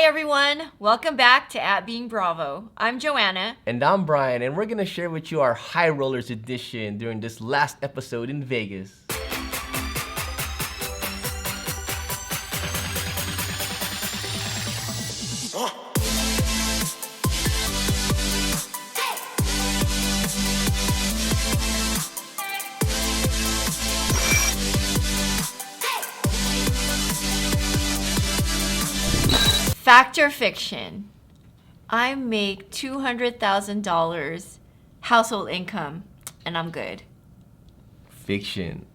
everyone. Welcome back to At Being Bravo. I'm Joanna. And I'm Brian, and we're going to share with you our High Rollers edition during this last episode in Vegas. Fact or fiction? I make $200,000 household income and I'm good. Fiction.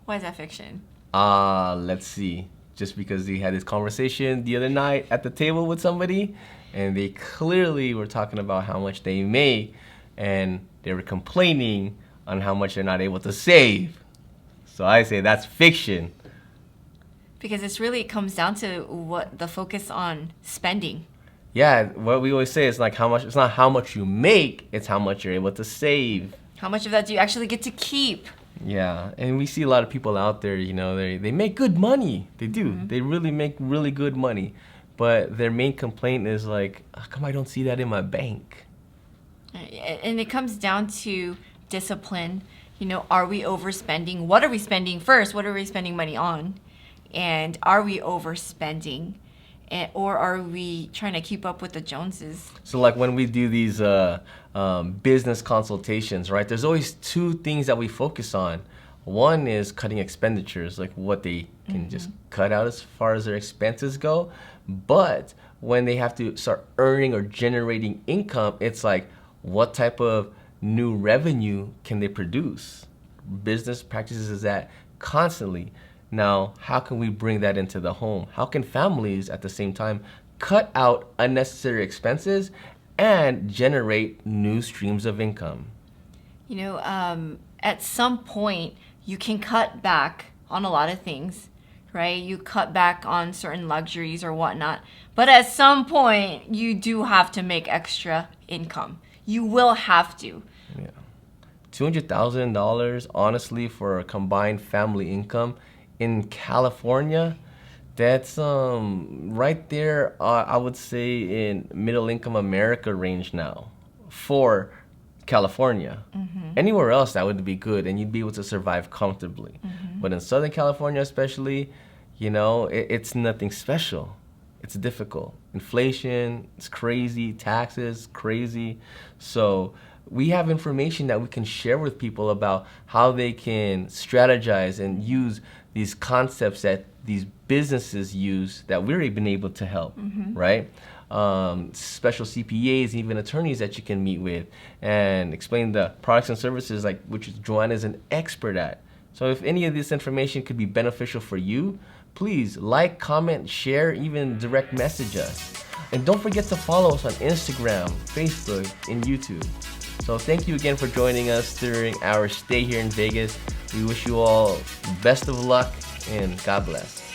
Why is that fiction? Let's see. Just because we had this conversation the other night at the table with somebody, and they clearly were talking about how much they make, and they were complaining on how much they're not able to save. So I say that's fiction. Because it comes down to what the focus on spending. Yeah, what we always say is like how much. It's not how much you make; it's how much you're able to save. How much of that do you actually get to keep? Yeah, and we see a lot of people out there. You know, they make good money. They do. Mm-hmm. They really make really good money, but their main complaint is like, how come I don't see that in my bank? And it comes down to discipline. You know, are we overspending? What are we spending first? What are we spending money on? And are we overspending? Or are we trying to keep up with the Joneses? So like when we do these business consultations, right? There's always two things that we focus on. One is cutting expenditures, like what they can just cut out as far as their expenses go. But when they have to start earning or generating income, it's like what type of new revenue can they produce? Business practices that constantly. Now, how can we bring that into the home? How can families at the same time cut out unnecessary expenses and generate new streams of income? You know, at some point, you can cut back on a lot of things, right? You cut back on certain luxuries or whatnot. But at some point, you do have to make extra income. You will have to. Yeah. $200,000, honestly, for a combined family income in California, that's right there, I would say in middle income America range now for California. Anywhere else that would be good and you'd be able to survive comfortably. But in Southern California especially, you know, it's nothing special. It's difficult. Inflation, it's crazy. Taxes, crazy. So we have information that we can share with people about how they can strategize and use these concepts that these businesses use that we've been able to help, right? Special CPAs, even attorneys that you can meet with and explain the products and services like which Joanna is an expert at. So if any of this information could be beneficial for you, please like, comment, share, even direct message us. And don't forget to follow us on Instagram, Facebook, and YouTube. So thank you again for joining us during our stay here in Vegas. We wish you all best of luck and God bless.